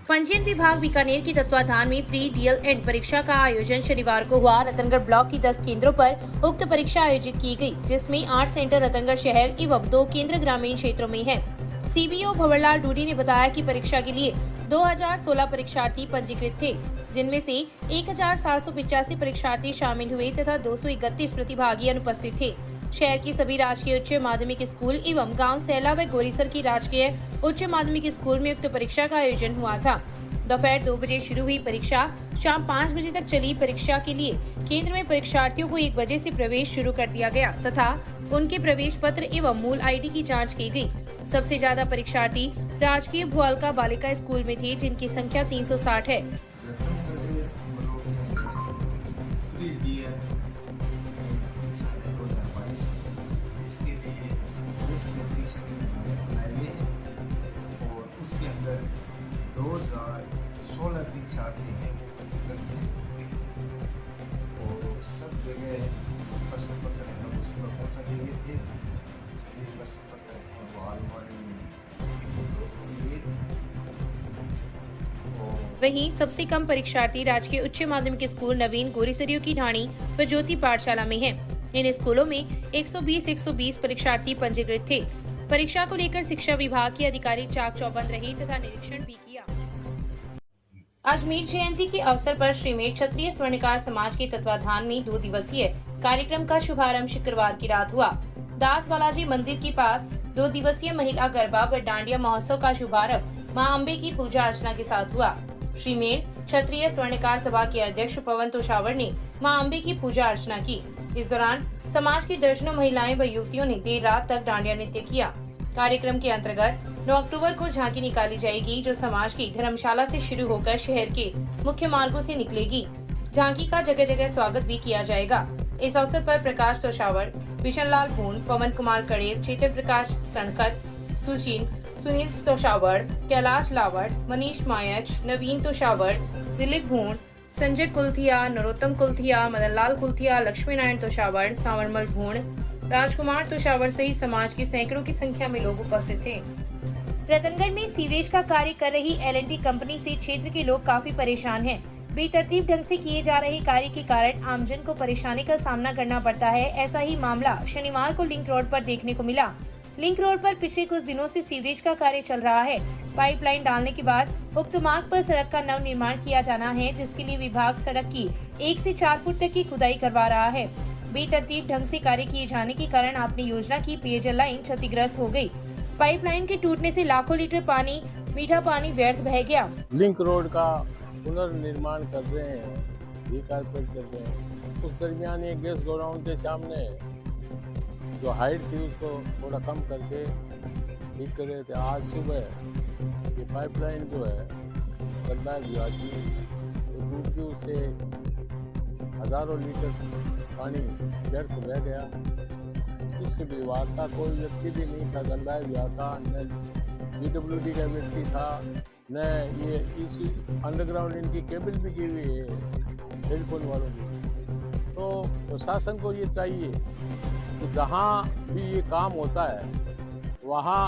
पंजीयन विभाग बीकानेर के तत्वाधान में प्री डीएल एंड परीक्षा का आयोजन शनिवार को हुआ। रतनगढ़ ब्लॉक की 10 केंद्रों पर उक्त परीक्षा आयोजित की गई, जिसमें 8 सेंटर रतनगढ़ शहर एवं 2 केंद्र ग्रामीण क्षेत्रों में हैं। सीबीओ भंवरलाल डूडी ने बताया कि परीक्षा के लिए 2016 परीक्षार्थी पंजीकृत थे, जिनमें से 1785 परीक्षार्थी शामिल हुए तथा 231 प्रतिभागी अनुपस्थित थे। शहर की सभी राजकीय उच्च माध्यमिक स्कूल एवं गांव सैला व गोरीसर की राजकीय उच्च माध्यमिक स्कूल में उक्त परीक्षा का आयोजन हुआ था। दोपहर 2 बजे शुरू हुई परीक्षा शाम 5 बजे तक चली। परीक्षा के लिए केंद्र में परीक्षार्थियों को 1 बजे से प्रवेश शुरू कर दिया गया तथा उनके प्रवेश पत्र एवं मूल आईडी की जांच की गई। सबसे ज्यादा परीक्षार्थी राजकीय भुआलका बालिका स्कूल में थे, जिनकी संख्या 360 है। रोज 16 परीक्षार्थी हैं और सब जगह प्रश्न पत्र हैं उसमें पहुँचा दिए थे। सभी प्रश्न पत्र हैं वो ऑलरेडी वहीं सबसे कम परीक्षार्थी राजकीय उच्च माध्यमिक स्कूल नवीन गोरीसरियों की ढाणी व ज्योति पाठशाला में हैं। इन स्कूलों में 120 परीक्षार्थी पंजीकृत थे। परीक्षा को लेकर शिक्षा विभाग के अधिकारी चाक चौबंद रहे तथा निरीक्षण भी किया। अजमेर जयंती के अवसर पर श्रीमेर क्षत्रिय स्वर्णकार समाज के तत्वाधान में 2 दिवसीय कार्यक्रम का शुभारंभ शुक्रवार की रात हुआ। दास बालाजी मंदिर के पास 2 दिवसीय महिला गरबा व डांडिया महोत्सव का शुभारंभ मां अम्बे की पूजा अर्चना के साथ हुआ। श्रीमेर क्षत्रिय स्वर्णकार सभा के अध्यक्ष पवन तोशावर ने मां अम्बे की पूजा अर्चना की। इस दौरान समाज की दर्जनों महिलाएं व युवतियों ने देर रात तक डांडिया नृत्य किया। कार्यक्रम के अंतर्गत 9 अक्टूबर को झांकी निकाली जाएगी, जो समाज की धर्मशाला से शुरू होकर शहर के मुख्य मार्गों से निकलेगी। झांकी का जगह जगह स्वागत भी किया जाएगा। इस अवसर पर प्रकाश तोशावर, बिशन लाल भून, पवन कुमार कड़ेर, चेतन प्रकाश सनकत, सुशील, सुनील तोशावर, कैलाश लावट, मनीष मायच, नवीन तोशावर, दिलीप भून, संजय कुलथिया, नरोत्तम कुलथिया, मदनलाल कुलथिया, लक्ष्मी नारायण तोशावर, सावरमल भूण, राजकुमार तोशावर सहित समाज की सैकड़ों की संख्या में लोग उपस्थित थे। रतनगढ़ में सीवरेज का कार्य कर रही L&T कंपनी से क्षेत्र के लोग काफी परेशान हैं। बेतरतीब ढंग से किए जा रहे कार्य के कारण आमजन को परेशानी का सामना करना पड़ता है। ऐसा ही मामला शनिवार को लिंक रोड पर देखने को मिला। लिंक रोड पर पिछले कुछ दिनों से सीवरेज का कार्य चल रहा है। पाइपलाइन डालने के बाद उक्त मार्ग पर सड़क का नव निर्माण किया जाना है, जिसके लिए विभाग सड़क की 1 से 4 फुट तक की खुदाई करवा रहा है। बेतरतीब ढंग से कार्य किए जाने के कारण आपने योजना की पेयजल लाइन क्षतिग्रस्त हो गई। पाइपलाइन के टूटने से लाखों लीटर पानी, मीठा पानी व्यर्थ बह गया। लिंक रोड का पुनर्निर्माण कर रहे हैं, रीकारपेट कर रहे हैं। उस दरमियान ये गैस गोडाउन के सामने जो हाइट थी उसको थोड़ा कम करके ठीक कर रहे थे। आज सुबह ये पाइपलाइन जो है गंदा की वो टूट के उससे हजारों लीटर पानी व्यर्थ बह गया। इस विभाग का कोई व्यक्ति भी नहीं था, गंदा विभाग का, न PWD का व्यक्ति था, न ये इस अंडरग्राउंड इनकी केबल भी की हुई है टेलीफोन वालों की। तो प्रशासन को ये चाहिए कि जहाँ भी ये काम होता है वहाँ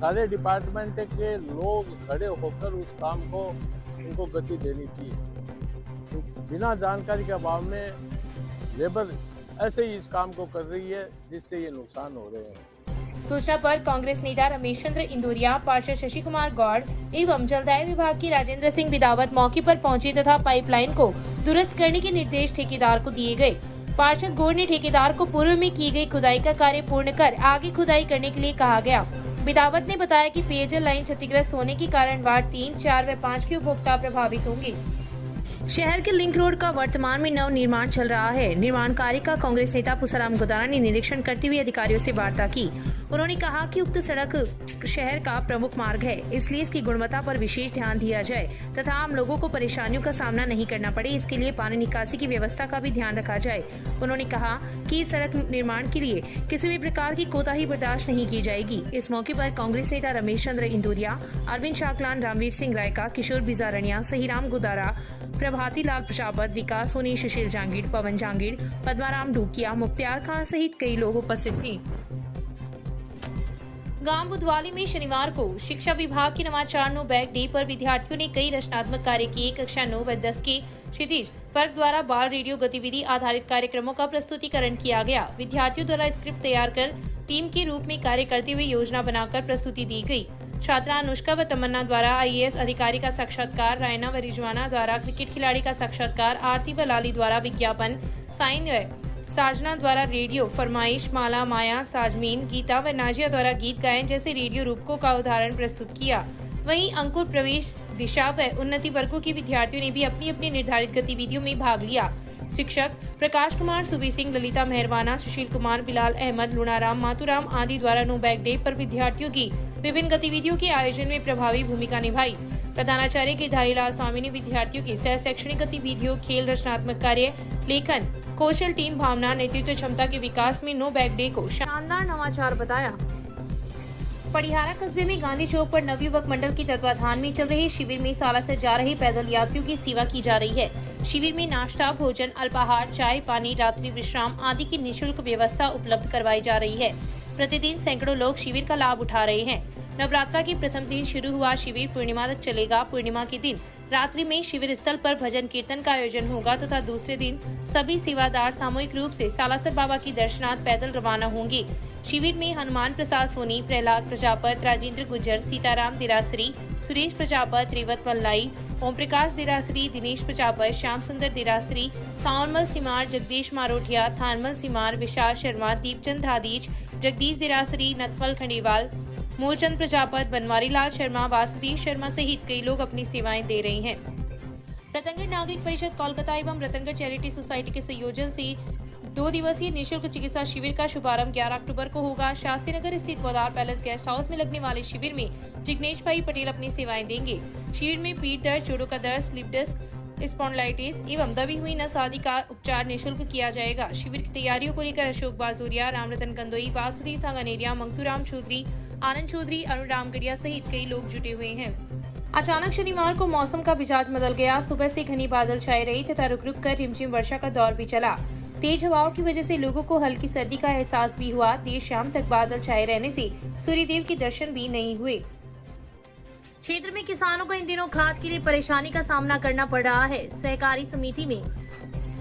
सारे डिपार्टमेंट के लोग खड़े होकर उस काम को उनको गति देनी चाहिए। तो बिना जानकारी के अभाव में लेबर ऐसे ही इस काम को कर रही है, जिससे ये नुकसान हो रहे हैं। सूचना पर कांग्रेस नेता रमेश चंद्र इंदौरिया, पार्षद शशि कुमार गौड़ एवं जलदाय विभाग के राजेंद्र सिंह बिदावत मौके पर पहुंचे तथा पाइपलाइन को दुरुस्त करने के निर्देश ठेकेदार को दिए गए। पार्षद गौड़ ने ठेकेदार को पूर्व में की गई खुदाई का कार्य पूर्ण कर आगे खुदाई करने के लिए कहा गया। बिदावत ने बताया कि पेयजल लाइन क्षतिग्रस्त होने के कारण वार्ड 3, 4 व 5 के उपभोक्ता प्रभावित होंगे। शहर के लिंक रोड का वर्तमान में नव निर्माण चल रहा है। निर्माण कार्य का कांग्रेस नेता पुसाराम गुदारा ने निरीक्षण करते हुए अधिकारियों से वार्ता की। उन्होंने कहा कि उक्त सड़क शहर का प्रमुख मार्ग है, इसलिए इसकी गुणवत्ता पर विशेष ध्यान दिया जाए तथा आम लोगों को परेशानियों का सामना नहीं करना पड़े, इसके लिए पानी निकासी की व्यवस्था का भी ध्यान रखा जाए। उन्होंने कहा कि इस सड़क निर्माण के लिए किसी भी प्रकार की कोताही बर्दाश्त नहीं की जाएगी। इस मौके पर कांग्रेस नेता रमेश चंद्र इंदौरिया, अरविंद शाकलान, रामवीर सिंह रायका, किशोर बिजारनिया, सहीराम गुदारा, प्रभाती लाल प्रजापत, विकास सोनी, सुशील जांगीर, पवन जांगीर, पद्माराम ढूकिया, मुख्तियार खान सहित कई लोग उपस्थित थे। गांव बुधवाली में शनिवार को शिक्षा विभाग के नवाचार नो बैग डे पर विद्यार्थियों ने कई रचनात्मक कार्य किए। कक्षा 9 व 10 के क्षितिज वर्ग द्वारा बाल रेडियो गतिविधि आधारित कार्यक्रमों का प्रस्तुतिकरण किया गया। विद्यार्थियों द्वारा स्क्रिप्ट तैयार कर टीम के रूप में कार्य करते हुए योजना बनाकर प्रस्तुति दी गई। छात्रा अनुष्का व तमन्ना द्वारा IAS अधिकारी का साक्षात्कार, रायना व रिजवाना द्वारा क्रिकेट खिलाड़ी का साक्षात्कार, आरती व लाली द्वारा विज्ञापन, साइन व साजना द्वारा रेडियो फरमाइश, माला, माया, साजमीन, गीता व नाजिया द्वारा गीत गायन जैसे रेडियो रूपकों का उदाहरण प्रस्तुत किया। वहीं अंकुर, प्रवेश, दिशा व उन्नति वर्गों के विद्यार्थियों ने भी अपनी अपनी निर्धारित गतिविधियों में भाग लिया। शिक्षक प्रकाश कुमार, सुबी सिंह, ललिता मेहरबाना, सुशील कुमार, बिलाल अहमद, लुनाराम, मातूराम आदि द्वारा नो बैग डे पर विद्यार्थियों की विभिन्न गतिविधियों के आयोजन में प्रभावी भूमिका निभाई। प्रधानाचार्य गिरधारी लाल स्वामी ने विद्यार्थियों की सह शैक्षणिक गतिविधियों, खेल, रचनात्मक कार्य, लेखन, कौशल, टीम भावना, नेतृत्व क्षमता के विकास में नो बैग डे को शानदार नवाचार बताया। पड़िहारा कस्बे में गांधी चौक पर नवयुवक मंडल के तत्वाधान में चल रहे शिविर में सालासर जा रहे पैदल यात्रियों की सेवा की जा रही है। शिविर में नाश्ता, भोजन, अल्पाहार, चाय, पानी, रात्रि विश्राम आदि की निःशुल्क व्यवस्था उपलब्ध करवाई जा रही है। प्रतिदिन सैकड़ों लोग शिविर का लाभ उठा रहे हैं। नवरात्रा के प्रथम दिन शुरू हुआ शिविर पूर्णिमा तक चलेगा। पूर्णिमा के दिन रात्रि में शिविर स्थल पर भजन कीर्तन का आयोजन होगा तथा दूसरे दिन सभी सेवादार सामूहिक रूप से सालासर बाबा की दर्शनार्थ पैदल रवाना होंगे। शिविर में हनुमान प्रसाद सोनी, प्रहलाद प्रजापत, राजेंद्र गुज्जर, सीताराम दिरासरी, सुरेश प्रजापत, रेवत मल्लाई, ओम प्रकाश दिरासरी, दिनेश प्रजापत, श्याम सुंदर दिरासरी, सावनमल सिमार, जगदीश मारोठिया, थानमल सिमार, विशाल शर्मा, दीपचंद धादीज, जगदीश दिरासरी, नथमल खंडेवाल, मूलचंद प्रजापत, बनवारी लाल शर्मा, वासुदेव शर्मा सहित कई लोग अपनी सेवाएं दे रहे हैं। रतनगढ़ नागरिक परिषद कोलकाता एवं रतनगढ़ चैरिटी सोसाइटी के संयोजन से 2 दिवसीय निःशुल्क चिकित्सा शिविर का शुभारंभ 11 अक्टूबर को होगा। शास्त्री नगर स्थित पौधार पैलेस गेस्ट हाउस में लगने वाले शिविर में जिग्नेश भाई पटेल अपनी सेवाएं देंगे। शिविर में पीठ दर्द, जोड़ों का दर्द, स्लिप डिस्क, स्पॉन्डिलाइटिस एवं दबी हुई नस आदि का उपचार निःशुल्क किया जाएगा। शिविर की तैयारियों को लेकर अशोक बाजोरिया, रामरतन कंदोई, वासुदेव सांगानेरिया, मंगतूराम चौधरी, आनंद चौधरी, अरुण रामगढ़िया सहित कई लोग जुटे हुए हैं। अचानक शनिवार को मौसम का मिजाज बदल गया। सुबह से घनी बादल छाए रही तथा रुक रुक कर रिमझिम वर्षा का दौर भी चला। तेज हवाओं की वजह से लोगों को हल्की सर्दी का एहसास भी हुआ। देर शाम तक बादल छाए रहने से सूर्यदेव के दर्शन भी नहीं हुए। क्षेत्र में किसानों को इन दिनों खाद के लिए परेशानी का सामना करना पड़ रहा है। सहकारी समिति में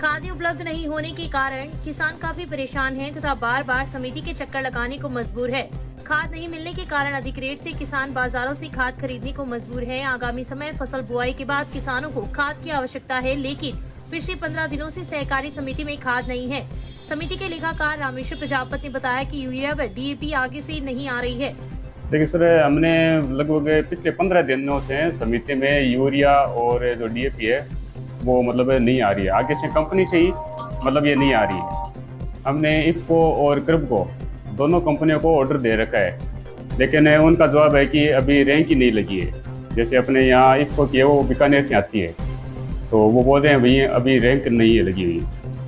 खाद उपलब्ध नहीं होने के कारण किसान काफी परेशान हैं तथा बार बार समिति के चक्कर लगाने को मजबूर है। खाद नहीं मिलने के कारण अधिक रेट से किसान बाजारों से खाद खरीदने को मजबूर है। आगामी समय फसल बुआई के बाद किसानों को खाद की आवश्यकता है, लेकिन पिछले 15 दिनों से सहकारी समिति में खाद नहीं है। समिति के लेखाकार रामेश्वर प्रजापत ने बताया कि यूरिया व DAP आगे से नहीं आ रही है। देखिए सर, हमने लगभग पिछले 15 दिनों से समिति में यूरिया और जो DAP है वो मतलब नहीं आ रही है। आगे से कंपनी से ही मतलब ये नहीं आ रही है। हमने इफ्को और क्रबको दोनों कंपनियों को ऑर्डर दे रखा है, लेकिन उनका जवाब है कि अभी रैंक ही नहीं लगी है। जैसे अपने यहाँ इफ्को की है वो बीकानेर से आती है, तो वो बोल रहे हैं भैया अभी रैंक नहीं है लगी हुई,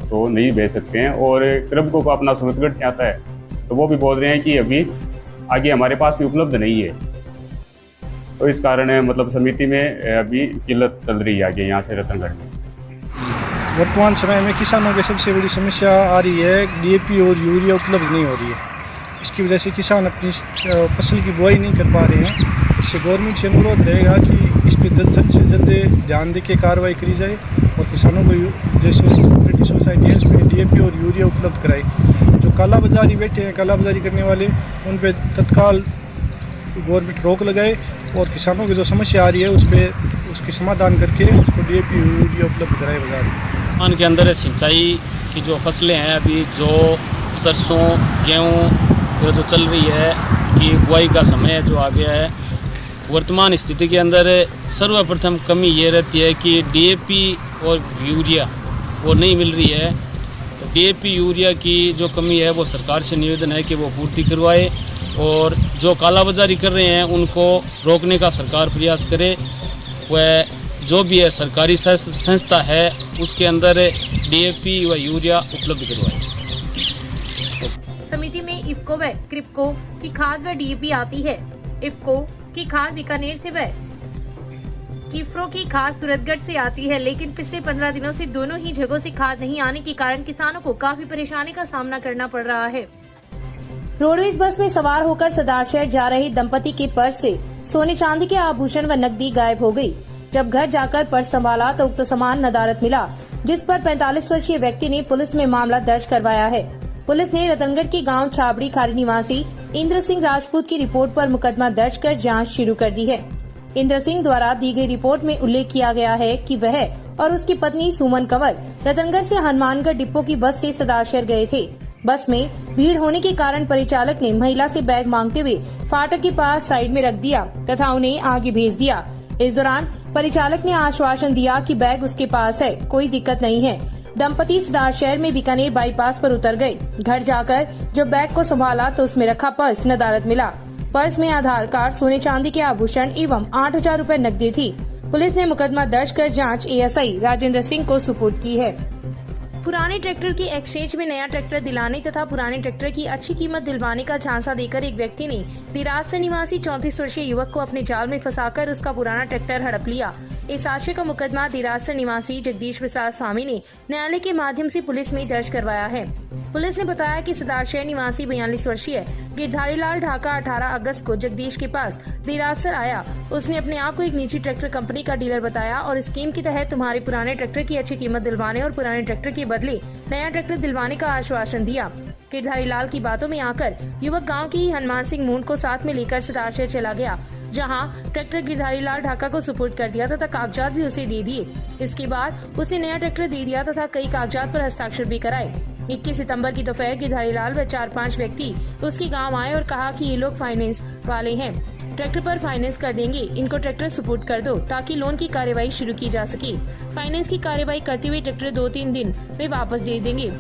तो नहीं भेज सकते हैं। और क्रबको को अपना सूरतगढ़ से आता है, तो वो भी बोल रहे हैं कि अभी आगे हमारे पास भी उपलब्ध नहीं है। तो इस कारण मतलब समिति में अभी किल्लत चल रही है आगे यहाँ से रतनगढ़ में। वर्तमान समय में किसानों की सबसे बड़ी समस्या आ रही है, DAP और यूरिया उपलब्ध नहीं हो रही है। इसकी वजह से किसान अपनी फसल की बुआई नहीं कर पा रहे हैं। इससे गवर्नमेंट से अनुरोध रहेगा कि इस पर जल्द से जल्द ध्यान दे के कार्रवाई करी जाए और किसानों को जैसे कोऑपरेटिव सोसाइटी है उसमें DAP और यूरिया उपलब्ध कराए। जो काला बाजारी बैठे हैं, काला बाजारी करने वाले, उन पर तत्काल गवर्नमेंट रोक लगाए और किसानों की जो समस्या आ रही है उस पर उसकी समाधान करके उसको DAP यूरिया उपलब्ध कराए बाजार में। के अंदर सिंचाई की जो फसलें हैं अभी जो सरसों, गेहूँ जो चल रही है कि बुआई का समय जो आ गया है। वर्तमान स्थिति के अंदर सर्वप्रथम कमी ये रहती है कि DAP और यूरिया वो नहीं मिल रही है। DAP यूरिया की जो कमी है वो सरकार से निवेदन है कि वो पूर्ति करवाए और जो कालाबाजारी कर रहे हैं उनको रोकने का सरकार प्रयास करे। वह जो भी है सरकारी संस्था है उसके अंदर DAP व यूरिया उपलब्ध करवाए। समिति में इफ्को व क्रिप्को की खाद व DAP आती है। इफ्को की खाद बीकानेर से व किफ्रो की खाद सूरतगढ़ से आती है, लेकिन पिछले 15 दिनों से दोनों ही जगहों से खाद नहीं आने के कारण किसानों को काफी परेशानी का सामना करना पड़ रहा है। रोडवेज बस में सवार होकर सदाशहर जा रहे दंपति के पर्स से सोने चांदी के आभूषण व नकदी गायब हो गई। जब घर जाकर पर्स संभाला तो उक्त सामान नदारद मिला, जिस पर 45 वर्षीय व्यक्ति ने पुलिस में मामला दर्ज करवाया है। पुलिस ने रतनगढ़ के गांव छाबड़ी खारी निवासी इंद्र सिंह राजपूत की रिपोर्ट पर मुकदमा दर्ज कर जांच शुरू कर दी है। इंद्र सिंह द्वारा दी गई रिपोर्ट में उल्लेख किया गया है कि वह और उसकी पत्नी सुमन कंवर रतनगढ़ से हनुमानगढ़ डिपो की बस से सदाशहर गए थे। बस में भीड़ होने के कारण परिचालक ने महिला से बैग मांगते हुए फाटक के पास साइड में रख दिया तथा उन्हें आगे भेज दिया। इस दौरान परिचालक ने आश्वासन दिया कि बैग उसके पास है, कोई दिक्कत नहीं है। दंपति सदाशहर में बीकानेर बाईपास पर उतर गए। घर जाकर जब बैग को संभाला तो उसमें रखा पर्स नदारद मिला। पर्स में आधार कार्ड, सोने चांदी के आभूषण एवं 8,000 रूपए नकदी थी। पुलिस ने मुकदमा दर्ज कर जांच एएसआई राजेंद्र सिंह को सुपुर्द की है। पुराने ट्रैक्टर की एक्सचेंज में नया ट्रैक्टर दिलाने तथा पुराने ट्रैक्टर की अच्छी कीमत दिलवाने का झांसा देकर एक व्यक्ति ने दिराजसर निवासी 34 वर्षीय युवक को अपने जाल में फंसाकर उसका पुराना ट्रैक्टर हड़प लिया। इस आशय का मुकदमा दिराजसर निवासी जगदीश प्रसाद स्वामी ने न्यायालय के माध्यम से पुलिस में दर्ज करवाया है। पुलिस ने बताया कि सदाशहर निवासी 42 वर्षीय गिरधारी लाल ढाका 18 अगस्त को जगदीश के पास दिराजसर आया। उसने अपने आप को एक निजी ट्रैक्टर कंपनी का डीलर बताया और स्कीम के तहत तुम्हारे पुराने ट्रैक्टर की अच्छी कीमत दिलवाने और पुराने ट्रैक्टर के बदले नया ट्रैक्टर दिलवाने का आश्वासन दिया। गिरधारी लाल की बातों में आकर युवक गांव की हनुमान सिंह मूंड को साथ में लेकर सदाशहर चला गया, जहां ट्रैक्टर गिरधारी लाल ढाका को सुपुर्द कर दिया तथा कागजात भी उसे दे दिए। इसके बाद उसे नया ट्रैक्टर दे दिया तथा कई कागजात पर हस्ताक्षर भी कराए। 21 सितंबर की दोपहर गिरधारी लाल व 4-5 व्यक्ति उसके गांव आए और कहा कि ये लोग फाइनेंस वाले हैं, ट्रैक्टर पर फाइनेंस कर देंगे, इनको ट्रैक्टर सुपुर्द कर दो ताकि लोन की कार्यवाही शुरू की जा सके। फाइनेंस की कार्यवाही करते हुए ट्रैक्टर 2-3 दिन में वापस दे देंगे।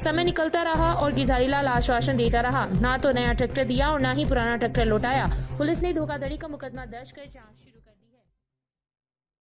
समय निकलता रहा और गिरधारी लाल आश्वासन देता रहा, ना तो नया ट्रैक्टर दिया और ना ही पुराना ट्रैक्टर लौटाया। पुलिस ने धोखाधड़ी का मुकदमा दर्ज कर जांच